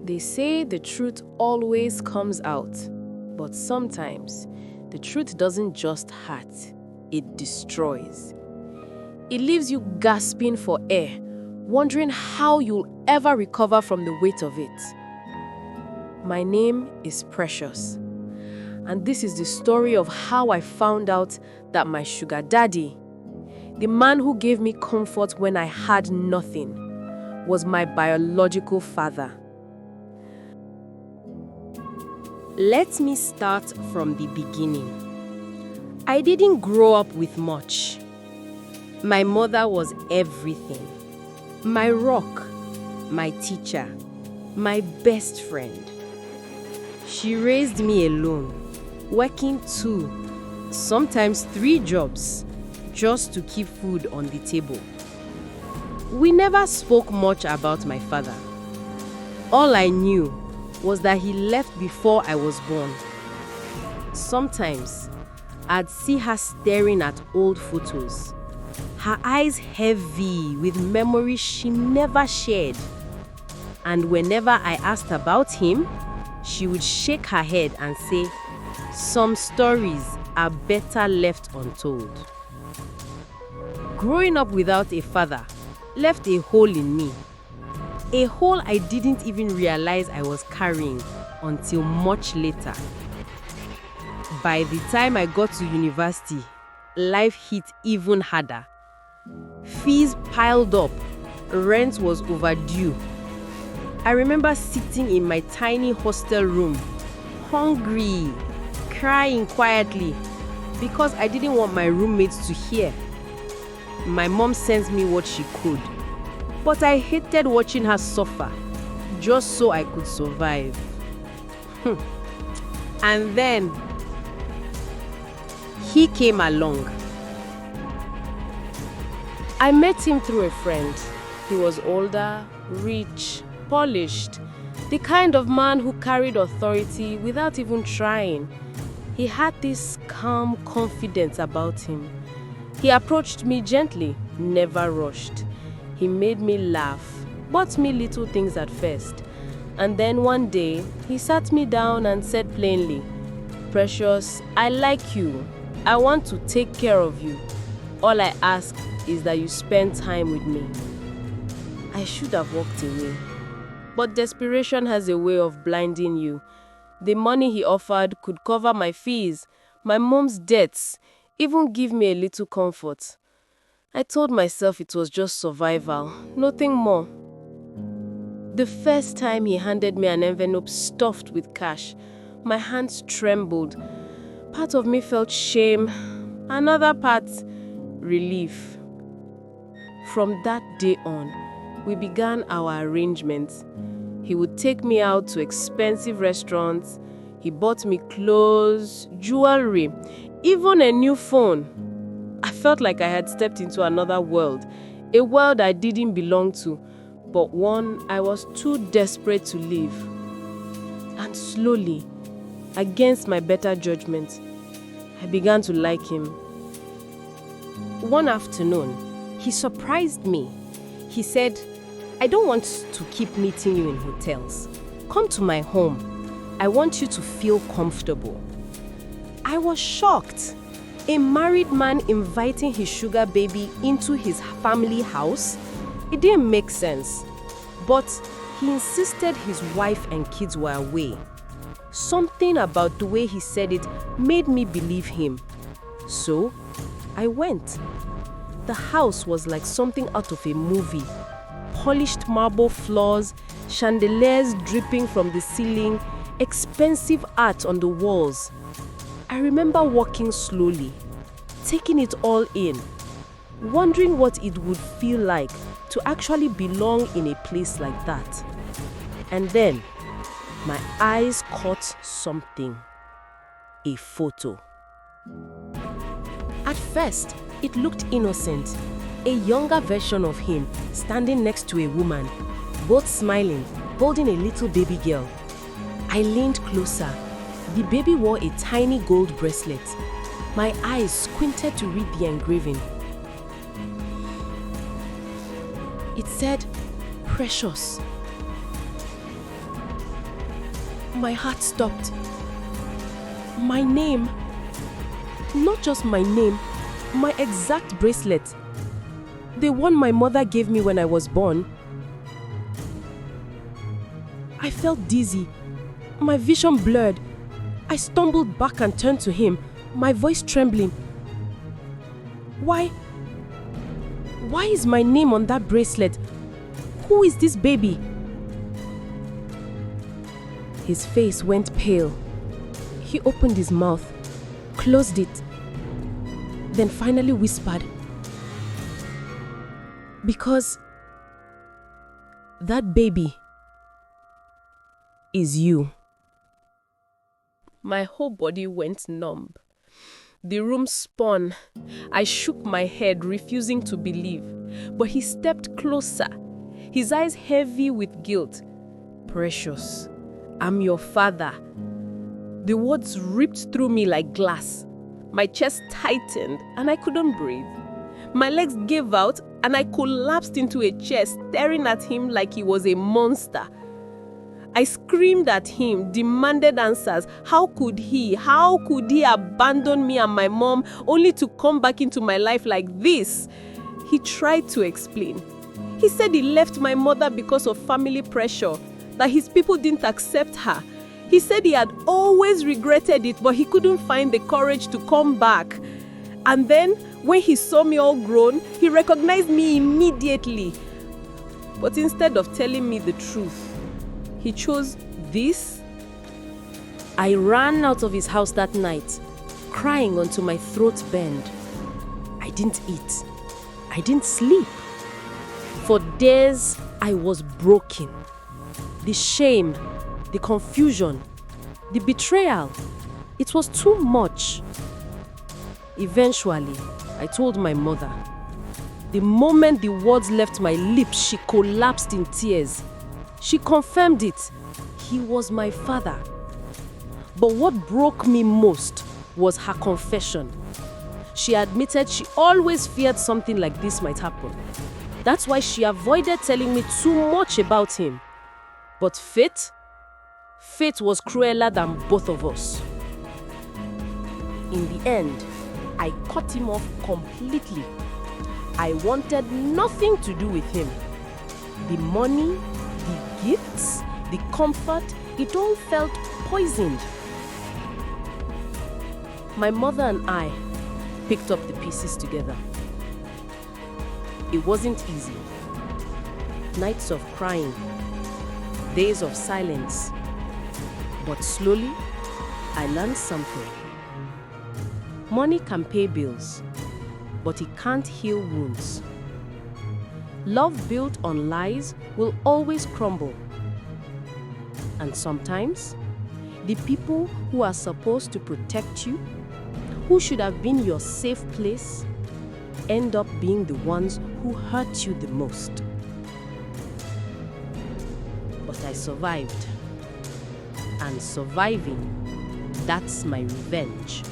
They say the truth always comes out, but sometimes the truth doesn't just hurt, it destroys. It leaves you gasping for air, wondering how you'll ever recover from the weight of it. My name is Precious, and this is the story of how I found out that my sugar daddy, the man who gave me comfort when I had nothing, was my biological father. Let me start from the beginning. I didn't grow up with much. My mother was everything. My rock, my teacher, my best friend. She raised me alone, working 2, sometimes 3 jobs, just to keep food on the table. We never spoke much about my father. All I knew was that he left before I was born. Sometimes, I'd see her staring at old photos, her eyes heavy with memories she never shared. And whenever I asked about him, she would shake her head and say, "Some stories are better left untold." Growing up without a father left a hole in me. A hole I didn't even realize I was carrying until much later. By the time I got to university, life hit even harder. Fees piled up, rent was overdue. I remember sitting in my tiny hostel room, hungry, crying quietly because I didn't want my roommates to hear. My mom sent me what she could, but I hated watching her suffer just so I could survive. And then he came along. I met him through a friend. He was older, rich, polished, the kind of man who carried authority without even trying. He had this calm confidence about him. He approached me gently, never rushed. He made me laugh, bought me little things at first. And then one day, he sat me down and said plainly, "Precious, I like you. I want to take care of you. All I ask is that you spend time with me." I should have walked away. But desperation has a way of blinding you. The money he offered could cover my fees, my mom's debts, even give me a little comfort. I told myself it was just survival, nothing more. The first time he handed me an envelope stuffed with cash, my hands trembled. Part of me felt shame, another part, relief. From that day on, we began our arrangements. He would take me out to expensive restaurants. He bought me clothes, jewelry, even a new phone. I felt like I had stepped into another world, a world I didn't belong to, but one I was too desperate to leave. And slowly, against my better judgment, I began to like him. One afternoon, he surprised me. He said, "I don't want to keep meeting you in hotels. Come to my home. I want you to feel comfortable." I was shocked. A married man inviting his sugar baby into his family house? It didn't make sense. But he insisted his wife and kids were away. Something about the way he said it made me believe him. So, I went. The house was like something out of a movie. Polished marble floors, chandeliers dripping from the ceiling, expensive art on the walls. I remember walking slowly, taking it all in, wondering what it would feel like to actually belong in a place like that. And then, my eyes caught something. A photo. At first, it looked innocent. A younger version of him standing next to a woman, both smiling, holding a little baby girl. I leaned closer. The baby wore a tiny gold bracelet. My eyes squinted to read the engraving. It said, "Precious." My heart stopped. My name, not just my name, my exact bracelet, the one my mother gave me when I was born. I felt dizzy, my vision blurred. I stumbled back and turned to him, my voice trembling. Why is my name on that bracelet? Who is this baby? His face went pale. He opened his mouth, closed it, then finally whispered, "Because that baby is you." My whole body went numb. The room spun. I shook my head, refusing to believe. But he stepped closer, his eyes heavy with guilt. "Precious, I'm your father." The words ripped through me like glass. My chest tightened and I couldn't breathe. My legs gave out and I collapsed into a chair, staring at him like he was a monster. I screamed at him, demanded answers. How could he abandon me and my mom only to come back into my life like this? He tried to explain. He said he left my mother because of family pressure, that his people didn't accept her. He said he had always regretted it, but he couldn't find the courage to come back. And then, when he saw me all grown, he recognized me immediately. But instead of telling me the truth, he chose this. I ran out of his house that night, crying until my throat burned. I didn't eat. I didn't sleep. For days, I was broken. The shame, the confusion, the betrayal, it was too much. Eventually, I told my mother. The moment the words left my lips, she collapsed in tears. She confirmed it. He was my father. But what broke me most was her confession. She admitted she always feared something like this might happen. That's why she avoided telling me too much about him. But fate was crueler than both of us. In the end, I cut him off completely. I wanted nothing to do with him. The money, the gifts, the comfort, it all felt poisoned. My mother and I picked up the pieces together. It wasn't easy. Nights of crying, days of silence. But slowly, I learned something. Money can pay bills, but it can't heal wounds. Love built on lies will always crumble. And sometimes, the people who are supposed to protect you, who should have been your safe place, end up being the ones who hurt you the most. But I survived. And surviving, that's my revenge.